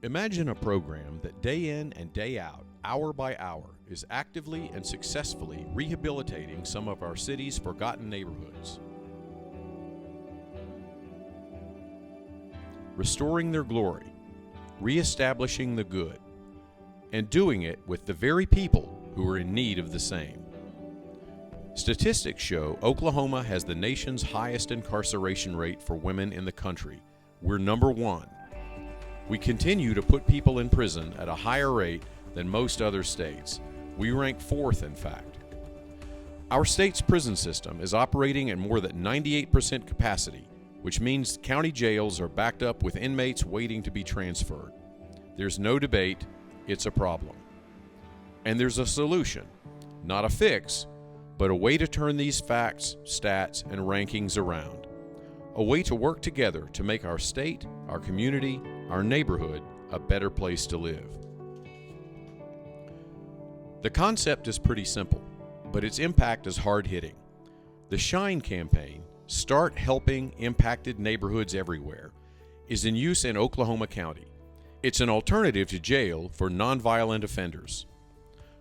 Imagine a program that day in and day out, hour by hour, is actively and successfully rehabilitating some of our city's forgotten neighborhoods, restoring their glory, reestablishing the good, and doing it with the very people who are in need of the same. Statistics show Oklahoma has the nation's highest incarceration rate for women in the country. We're number one. We continue to put people in prison at a higher rate than most other states. We rank fourth, in fact. Our state's prison system is operating at more than 98% capacity, which means county jails are backed up with inmates waiting to be transferred. There's no debate, it's a problem. And there's a solution, not a fix, but a way to turn these facts, stats, and rankings around. A way to work together to make our state, our community, our neighborhood a better place to live. The concept is pretty simple, but its impact is hard-hitting. The SHINE campaign, Start Helping Impacted Neighborhoods Everywhere, is in use in Oklahoma County. It's an alternative to jail for nonviolent offenders.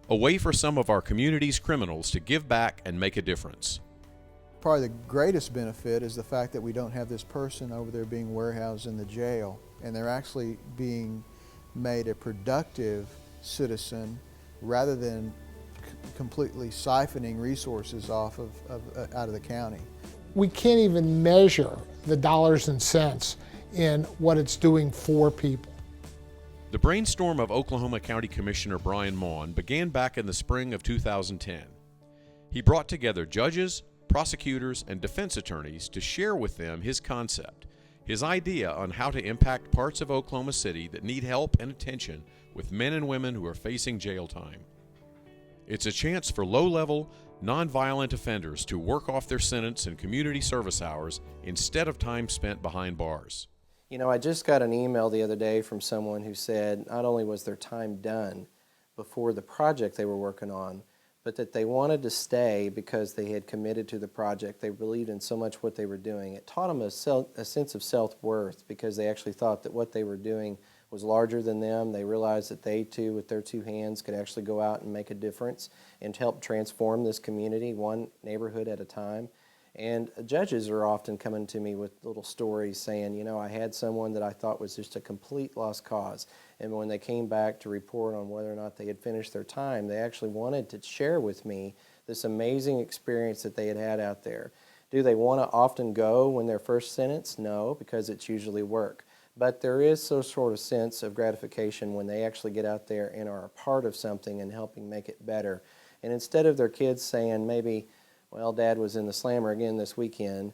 A way for some of our community's criminals to give back and make a difference. Probably the greatest benefit is the fact that we don't have this person over there being warehoused in the jail, and they're actually being made a productive citizen rather than completely siphoning resources off out of the county. We can't even measure the dollars and cents in what it's doing for people. The brainstorm of Oklahoma County Commissioner Brian Maughan began back in the spring of 2010. He brought together judges, prosecutors, and defense attorneys to share with them his concept, his idea on how to impact parts of Oklahoma City that need help and attention with men and women who are facing jail time. It's a chance for low-level, nonviolent offenders to work off their sentence in community service hours instead of time spent behind bars. You know, I just got an email the other day from someone who said not only was their time done before the project they were working on, but that they wanted to stay because they had committed to the project. They believed in so much what they were doing. It taught them a sense of self-worth because they actually thought that what they were doing was larger than them. They realized that they too, with their two hands, could actually go out and make a difference and help transform this community, one neighborhood at a time. And judges are often coming to me with little stories saying, you know, I had someone that I thought was just a complete lost cause. And when they came back to report on whether or not they had finished their time, they actually wanted to share with me this amazing experience that they had had out there. Do they want to often go when they're first sentenced? No, because it's usually work. But there is some sort of sense of gratification when they actually get out there and are a part of something and helping make it better. And instead of their kids saying maybe, well, Dad was in the slammer again this weekend,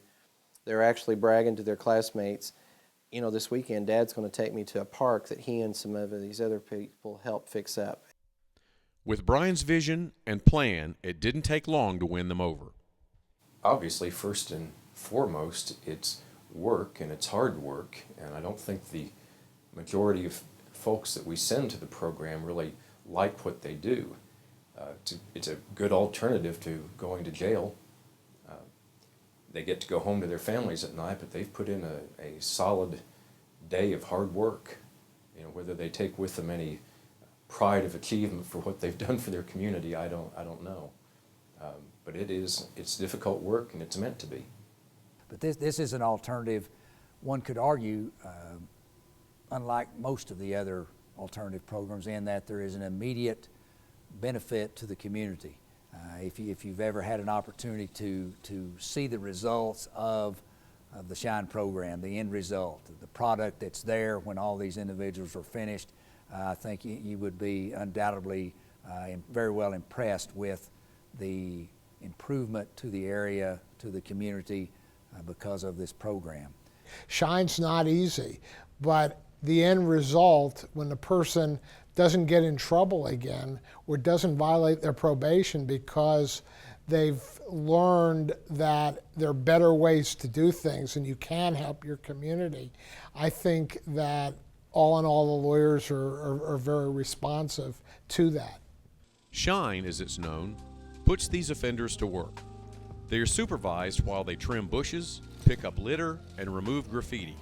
they're actually bragging to their classmates, you know, this weekend Dad's going to take me to a park that he and some of these other people helped fix up. With Brian's vision and plan, it didn't take long to win them over. Obviously, first and foremost, it's work, and it's hard work, and I don't think the majority of folks that we send to the program really like what they do. It's a good alternative to going to jail. They get to go home to their families at night, but they've put in a solid day of hard work. You know, whether they take with them any pride of achievement for what they've done for their community, I don't know. But it's difficult work, and it's meant to be. But this is an alternative, one could argue, unlike most of the other alternative programs, in that there is an immediate benefit to the community. If you've ever had an opportunity to see the results of the SHINE program, the end result, the product that's there when all these individuals are finished, I think you would be undoubtedly very well impressed with the improvement to the area, to the community, because of this program. SHINE's not easy, but the end result, when the person doesn't get in trouble again or doesn't violate their probation because they've learned that there are better ways to do things and you can help your community, I think that all in all the lawyers are very responsive to that. SHINE, as it's known, puts these offenders to work. They are supervised while they trim bushes, pick up litter, and remove graffiti.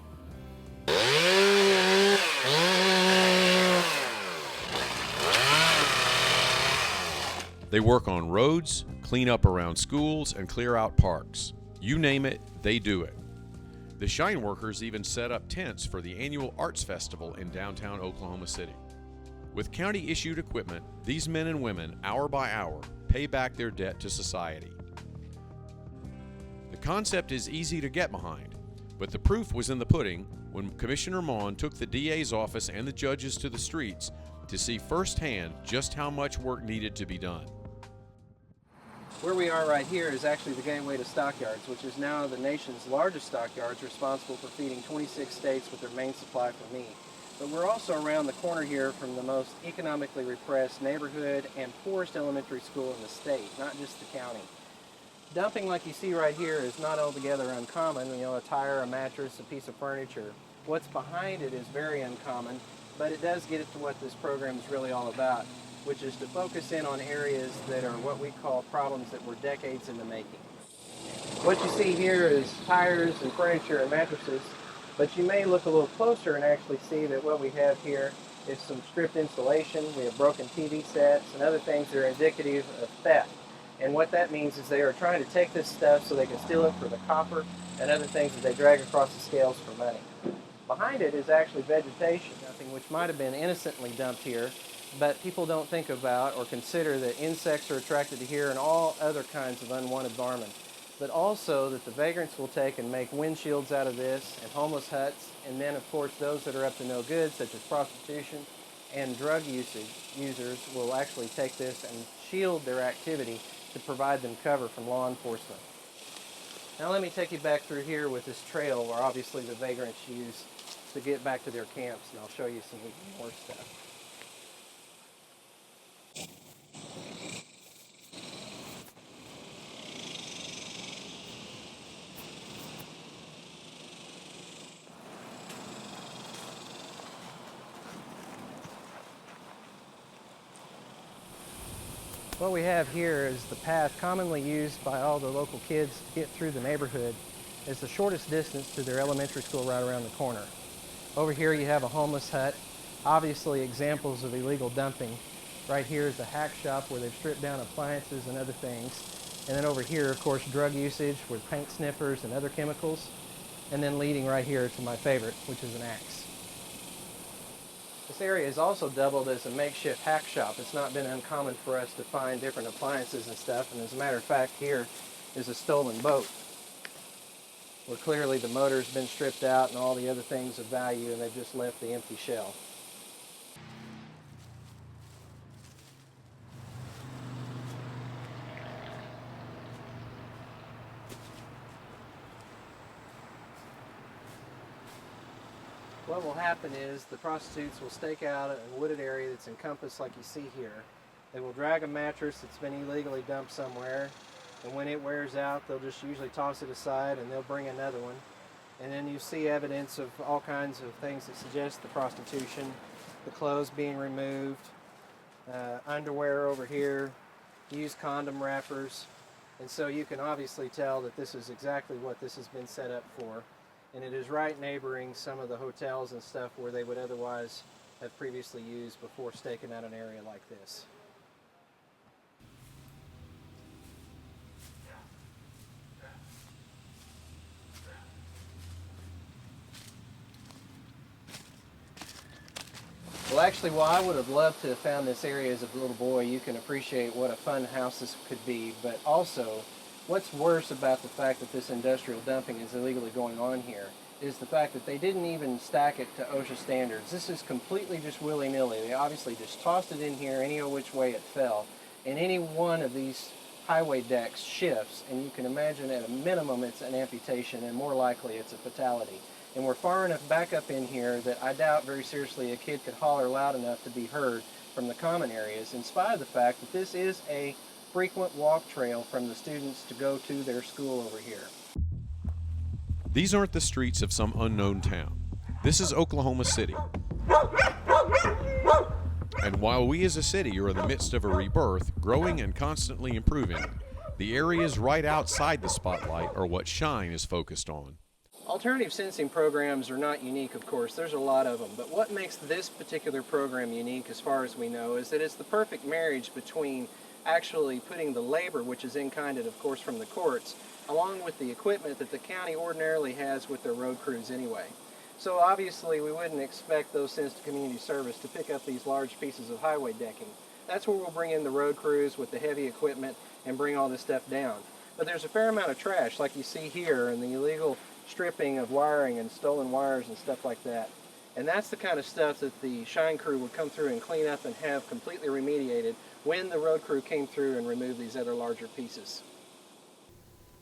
They work on roads, clean up around schools, and clear out parks. You name it, they do it. The Shine workers even set up tents for the annual Arts Festival in downtown Oklahoma City. With county-issued equipment, these men and women, hour by hour, pay back their debt to society. The concept is easy to get behind, but the proof was in the pudding when Commissioner Maughan took the DA's office and the judges to the streets to see firsthand just how much work needed to be done. Where we are right here is actually the gateway to stockyards, which is now the nation's largest stockyards, responsible for feeding 26 states with their main supply for meat. But we're also around the corner here from the most economically repressed neighborhood and poorest elementary school in the state, not just the county. Dumping like you see right here is not altogether uncommon, a tire, a mattress, a piece of furniture. What's behind it is very uncommon, but it does get it to what this program is really all about, which is to focus in on areas that are what we call problems that were decades in the making. What you see here is tires and furniture and mattresses, but you may look a little closer and actually see that what we have here is some stripped insulation, we have broken TV sets, and other things that are indicative of theft. And what that means is they are trying to take this stuff so they can steal it for the copper and other things that they drag across the scales for money. Behind it is actually vegetation, nothing which might have been innocently dumped here, but people don't think about or consider that insects are attracted to here and all other kinds of unwanted vermin. But also that the vagrants will take and make windshields out of this and homeless huts, and then of course those that are up to no good, such as prostitution and drug users will actually take this and shield their activity to provide them cover from law enforcement. Now let me take you back through here with this trail where obviously the vagrants use to get back to their camps, and I'll show you some more stuff. What we have here is the path commonly used by all the local kids to get through the neighborhood. It's the shortest distance to their elementary school right around the corner. Over here you have a homeless hut, obviously examples of illegal dumping. Right here is a hack shop where they've stripped down appliances and other things. And then over here, of course, drug usage with paint sniffers and other chemicals. And then leading right here to my favorite, which is an axe. This area has also doubled as a makeshift hack shop. It's not been uncommon for us to find different appliances and stuff, and as a matter of fact, here is a stolen boat where clearly the motor's been stripped out and all the other things of value, and they've just left the empty shell. What will happen is the prostitutes will stake out a wooded area that's encompassed like you see here. They will drag a mattress that's been illegally dumped somewhere, and when it wears out, they'll just usually toss it aside and they'll bring another one. And then you see evidence of all kinds of things that suggest the prostitution, the clothes being removed, underwear over here, used condom wrappers. And so you can obviously tell that this is exactly what this has been set up for. And it is right neighboring some of the hotels and stuff where they would otherwise have previously used before staking out an area like this. Well, actually, while I would have loved to have found this area as a little boy, you can appreciate what a fun house this could be, but also what's worse about the fact that this industrial dumping is illegally going on here is the fact that they didn't even stack it to OSHA standards. This is completely just willy-nilly. They obviously just tossed it in here any old which way it fell. And any one of these highway decks shifts, and you can imagine at a minimum it's an amputation, and more likely it's a fatality. And we're far enough back up in here that I doubt very seriously a kid could holler loud enough to be heard from the common areas, in spite of the fact that this is a frequent walk trail from the students to go to their school over here. These aren't the streets of some unknown town. This is Oklahoma City. And while we as a city are in the midst of a rebirth, growing and constantly improving, the areas right outside the spotlight are what Shine is focused on. Alternative sensing programs are not unique, of course. There's a lot of them. But what makes this particular program unique, as far as we know, is that it's the perfect marriage between actually putting the labor, which is in-kinded, of course, from the courts, along with the equipment that the county ordinarily has with their road crews anyway. So obviously we wouldn't expect those sends to community service to pick up these large pieces of highway decking. That's where we'll bring in the road crews with the heavy equipment and bring all this stuff down. But there's a fair amount of trash like you see here, and the illegal stripping of wiring and stolen wires and stuff like that. And that's the kind of stuff that the shine crew would come through and clean up and have completely remediated when the road crew came through and removed these other larger pieces.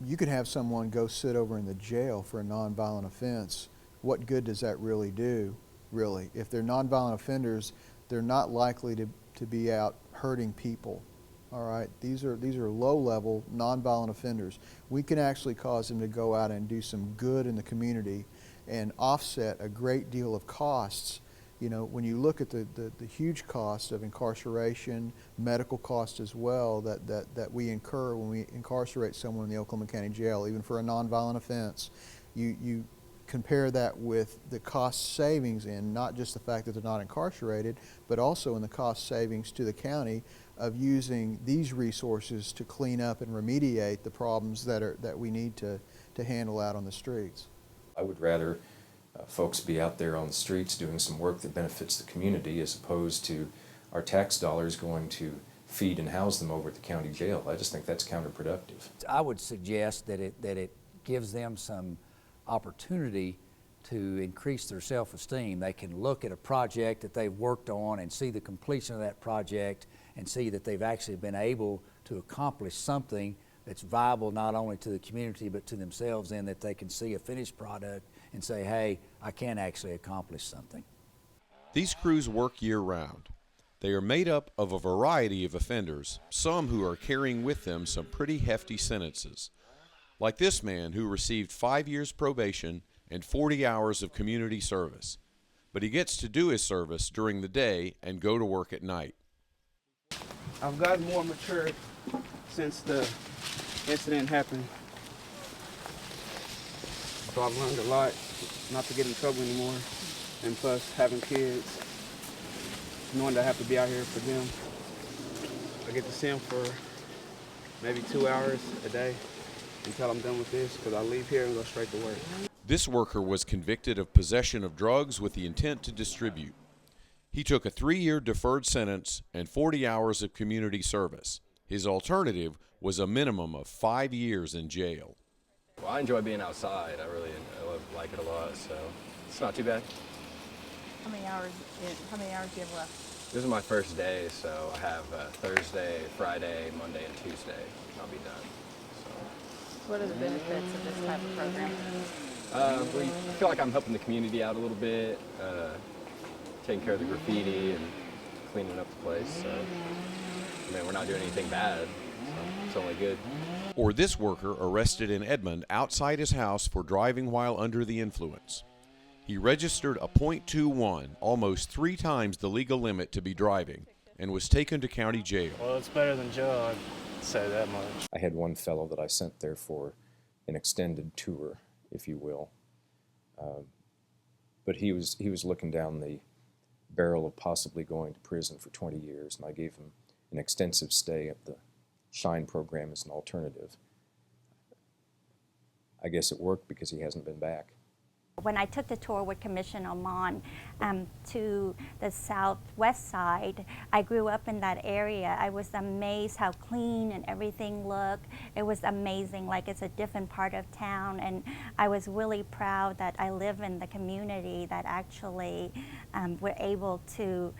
You could have someone go sit over in the jail for a nonviolent offense. What good does that really do, really? If they're nonviolent offenders, they're not likely to be out hurting people. All right, these are low-level, nonviolent offenders. We can actually cause them to go out and do some good in the community and offset a great deal of costs. You know, when you look at the huge cost of incarceration, medical costs as well, that we incur when we incarcerate someone in the Oklahoma County Jail, even for a nonviolent offense, you compare that with the cost savings in not just the fact that they're not incarcerated, but also in the cost savings to the county of using these resources to clean up and remediate the problems that we need to handle out on the streets. I would rather folks be out there on the streets doing some work that benefits the community as opposed to our tax dollars going to feed and house them over at the county jail. I just think that's counterproductive. I would suggest that it gives them some opportunity to increase their self-esteem. They can look at a project that they've worked on and see the completion of that project and see that they've actually been able to accomplish something that's viable not only to the community but to themselves, and that they can see a finished product and say, hey, I can actually accomplish something. These crews work year-round. They are made up of a variety of offenders, some who are carrying with them some pretty hefty sentences. Like this man who received 5 years probation and 40 hours of community service. But he gets to do his service during the day and go to work at night. I've gotten more mature since the incident happened. So I've learned a lot not to get in trouble anymore. And plus, having kids, knowing that I have to be out here for them. I get to see them for maybe 2 hours a day until I'm done with this, because I leave here and go straight to work. This worker was convicted of possession of drugs with the intent to distribute. He took a 3-year deferred sentence and 40 hours of community service. His alternative was a minimum of 5 years in jail. Well, I enjoy being outside. I like it a lot, so it's not too bad. How many hours do you have left? This is my first day, so I have Thursday, Friday, Monday, and Tuesday. I'll be done. What are the benefits of this type of program? I feel like I'm helping the community out a little bit, taking care of the graffiti and cleaning up the place. So, I mean, we're not doing anything bad, so it's only good. Or this worker arrested in Edmond outside his house for driving while under the influence. He registered a .21, almost 3 times the legal limit to be driving, and was taken to county jail. Well, it's better than jail, I'd say that much. I had one fellow that I sent there for an extended tour, if you will. But he was looking down the barrel of possibly going to prison for 20 years, and I gave him an extensive stay at the SHINE program as an alternative. I guess it worked because he hasn't been back. When I took the tour with Commissioner Maughan to the southwest side, I grew up in that area. I was amazed how clean and everything looked. It was amazing, like it's a different part of town, and I was really proud that I live in the community that actually we're able to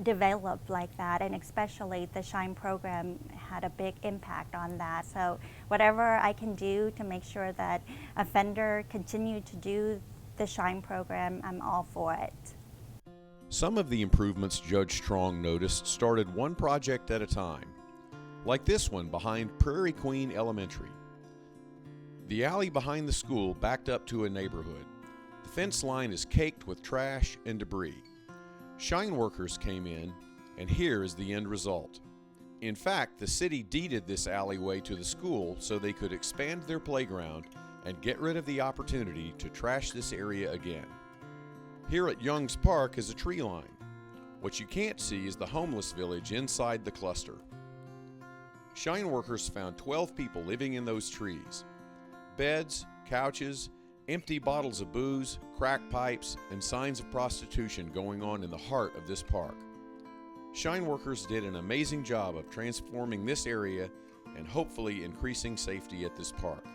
develop like that, and especially the SHINE program had a big impact on that. So whatever I can do to make sure that offender continue to do the SHINE program, I'm all for it. Some of the improvements Judge Strong noticed started one project at a time, like this one behind Prairie Queen Elementary. The alley behind the school backed up to a neighborhood. The fence line is caked with trash and debris. SHINE workers came in, and here is the end result. In fact, the city deeded this alleyway to the school so they could expand their playground and get rid of the opportunity to trash this area again. Here at Young's Park is a tree line. What you can't see is the homeless village inside the cluster. Shine workers found 12 people living in those trees. Beds, couches, empty bottles of booze, crack pipes, and signs of prostitution going on in the heart of this park. Shine workers did an amazing job of transforming this area and hopefully increasing safety at this park.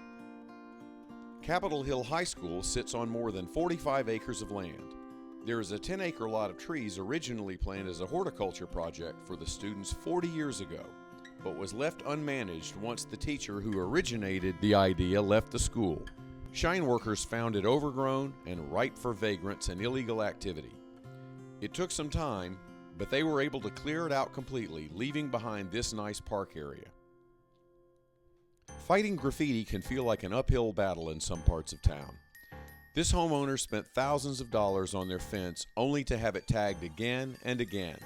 Capitol Hill High School sits on more than 45 acres of land. There is a 10-acre lot of trees originally planned as a horticulture project for the students 40 years ago, but was left unmanaged once the teacher who originated the idea left the school. Shine workers found it overgrown and ripe for vagrants and illegal activity. It took some time, but they were able to clear it out completely, leaving behind this nice park area. Fighting graffiti can feel like an uphill battle in some parts of town. This homeowner spent thousands of dollars on their fence only to have it tagged again and again.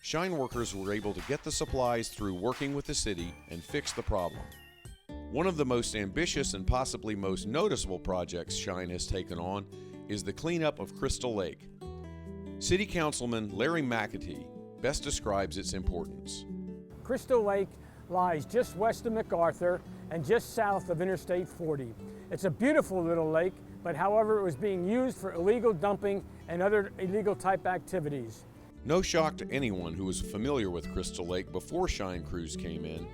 Shine workers were able to get the supplies through working with the city and fix the problem. One of the most ambitious and possibly most noticeable projects Shine has taken on is the cleanup of Crystal Lake. City Councilman Larry McAtee best describes its importance. Crystal Lake lies just west of MacArthur and just south of Interstate 40. It's a beautiful little lake, but however it was being used for illegal dumping and other illegal type activities. No shock to anyone who was familiar with Crystal Lake before Shine crews came in,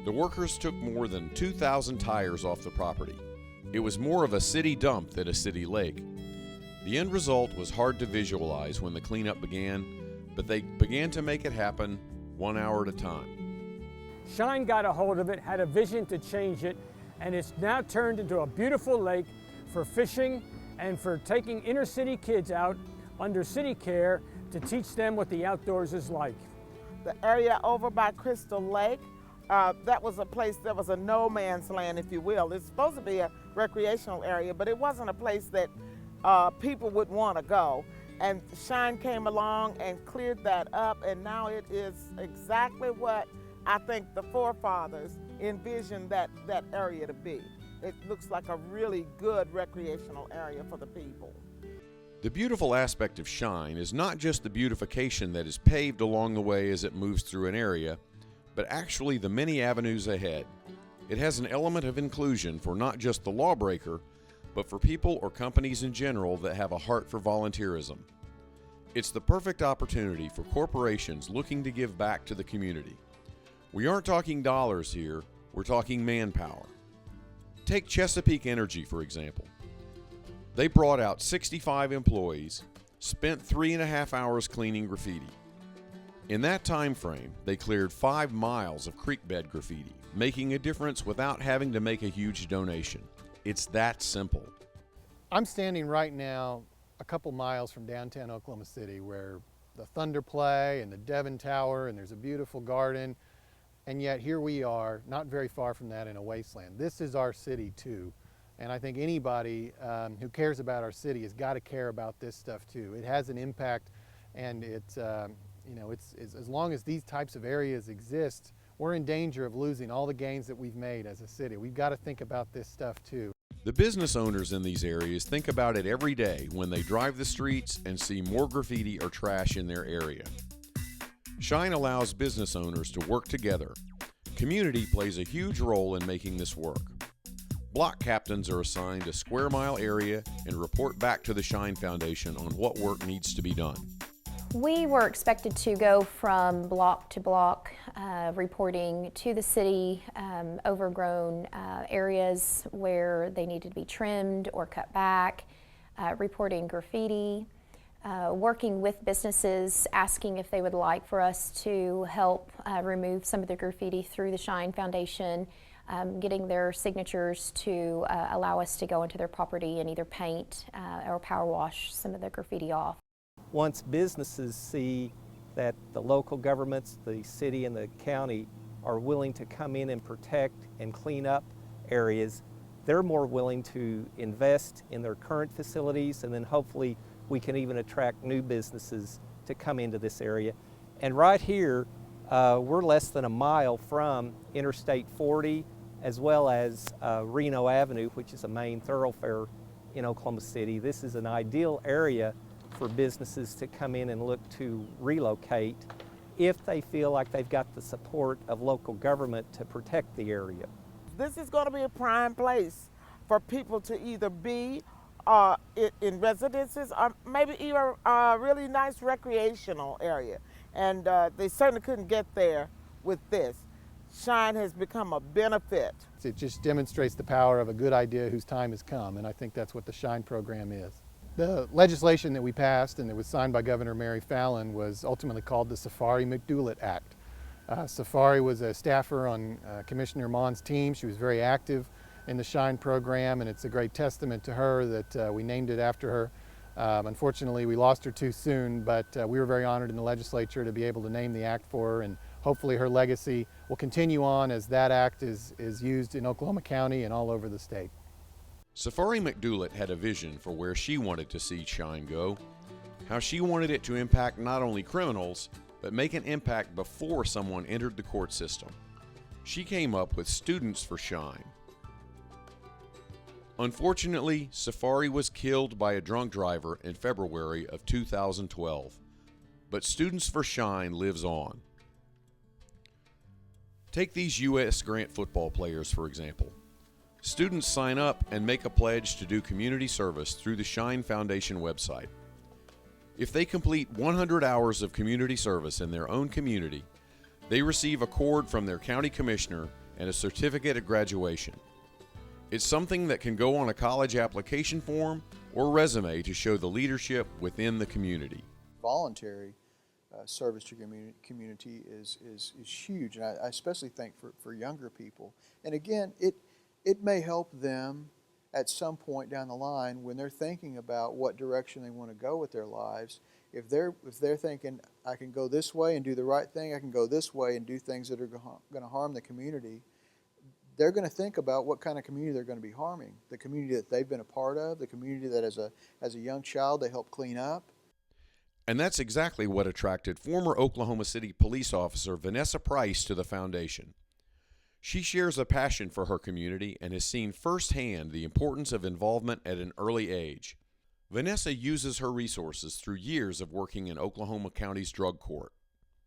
the workers took more than 2,000 tires off the property. It was more of a city dump than a city lake. The end result was hard to visualize when the cleanup began, but they began to make it happen 1 hour at a time. Shine got a hold of it, had a vision to change it, and it's now turned into a beautiful lake for fishing and for taking inner city kids out under city care to teach them what the outdoors is like. The area over by Crystal Lake, that was a place that was a no man's land, if you will. It's supposed to be a recreational area, but it wasn't a place that people would want to go. And Shine came along and cleared that up, and now it is exactly what I think the forefathers envisioned that area to be. It looks like a really good recreational area for the people. The beautiful aspect of Shine is not just the beautification that is paved along the way as it moves through an area, but actually the many avenues ahead. It has an element of inclusion for not just the lawbreaker, but for people or companies in general that have a heart for volunteerism. It's the perfect opportunity for corporations looking to give back to the community. We aren't talking dollars here, we're talking manpower. Take Chesapeake Energy, for example. They brought out 65 employees, spent 3.5 hours cleaning graffiti. In that time frame, they cleared 5 miles of creek bed graffiti, making a difference without having to make a huge donation. It's that simple. I'm standing right now a couple miles from downtown Oklahoma City, where the Thunder play and the Devon Tower, and there's a beautiful garden, and yet here we are, not very far from that, in a wasteland. This is our city too, and I think anybody who cares about our city has got to care about this stuff too. It has an impact, and it's as long as these types of areas exist, we're in danger of losing all the gains that we've made as a city. We've got to think about this stuff too. The business owners in these areas think about it every day when they drive the streets and see more graffiti or trash in their area. Shine allows business owners to work together. Community plays a huge role in making this work. Block captains are assigned a square mile area and report back to the Shine Foundation on what work needs to be done. We were expected to go from block to block, reporting to the city overgrown areas where they needed to be trimmed or cut back, reporting graffiti, working with businesses, asking if they would like for us to help remove some of the graffiti through the Shine Foundation, getting their signatures to allow us to go into their property and either paint or power wash some of the graffiti off. Once businesses see that the local governments, the city and the county are willing to come in and protect and clean up areas, they're more willing to invest in their current facilities, and then hopefully we can even attract new businesses to come into this area. And right here, we're less than a mile from Interstate 40 as well as Reno Avenue, which is a main thoroughfare in Oklahoma City. This is an ideal area for businesses to come in and look to relocate. if they feel like they've got the support of local government to protect the area. This is going to be a prime place for people to either be in residences or maybe even a really nice recreational area. And they certainly couldn't get there with this. Shine has become a benefit. It just demonstrates the power of a good idea whose time has come, and I think that's what the Shine program is. The legislation that we passed and that was signed by Governor Mary Fallin was ultimately called the Safari McDoulet Act. Safari was a staffer on Commissioner Maughan's team. She was very active in the Shine program, and it's a great testament to her that we named it after her. Unfortunately, we lost her too soon, but we were very honored in the legislature to be able to name the act for her, and hopefully her legacy will continue on as that act is used in Oklahoma County and all over the state. Safari McDoulet had a vision for where she wanted to see Shine go, how she wanted it to impact not only criminals, but make an impact before someone entered the court system. She came up with Students for Shine. Unfortunately, Safari was killed by a drunk driver in February of 2012, but Students for Shine lives on. Take these U.S. Grant football players, for example. Students sign up and make a pledge to do community service through the Shine Foundation website. If they complete 100 hours of community service in their own community, they receive a cord from their county commissioner and a certificate of graduation. It's something that can go on a college application form or resume to show the leadership within the community. Voluntary service to community is huge, and I especially think for younger people. And again, it may help them at some point down the line when they're thinking about what direction they want to go with their lives. If they're thinking, I can go this way and do the right thing, I can go this way and do things that are going to harm the community, they're going to think about what kind of community they're going to be harming. The community that they've been a part of, the community that as a young child they helped clean up. And that's exactly what attracted former Oklahoma City police officer Vanessa Price to the foundation. She shares a passion for her community and has seen firsthand the importance of involvement at an early age. Vanessa uses her resources through years of working in Oklahoma County's drug court.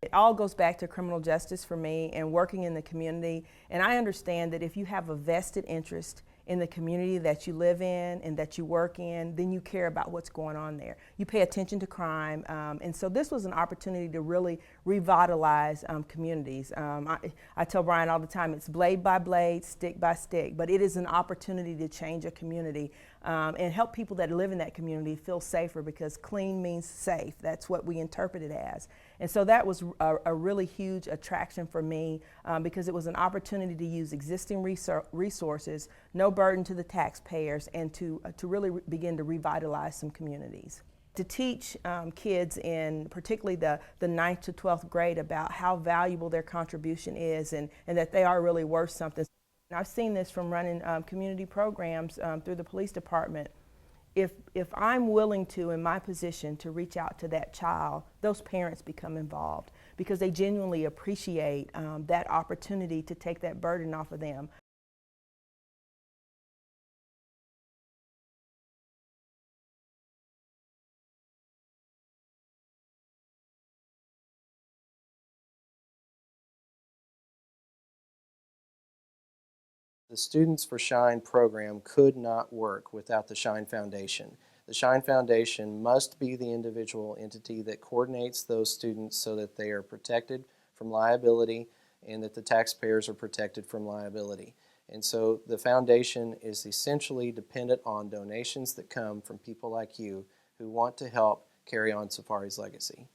It all goes back to criminal justice for me and working in the community. And I understand that if you have a vested interest in the community that you live in and that you work in, then you care about what's going on there. You pay attention to crime. And so this was an opportunity to really revitalize communities. I tell Brian all the time, it's blade by blade, stick by stick, but it is an opportunity to change a community and help people that live in that community feel safer, because clean means safe. That's what we interpret it as. And so that was a really huge attraction for me because it was an opportunity to use existing resources, no burden to the taxpayers, and to really begin to revitalize some communities. To teach kids in particularly the 9th to 12th grade about how valuable their contribution is and that they are really worth something. And I've seen this from running community programs through the police department. If I'm willing to, in my position, to reach out to that child, those parents become involved because they genuinely appreciate that opportunity to take that burden off of them. The Students for Shine program could not work without the Shine Foundation. The Shine Foundation must be the individual entity that coordinates those students so that they are protected from liability and that the taxpayers are protected from liability. And so the foundation is essentially dependent on donations that come from people like you who want to help carry on Safari's legacy.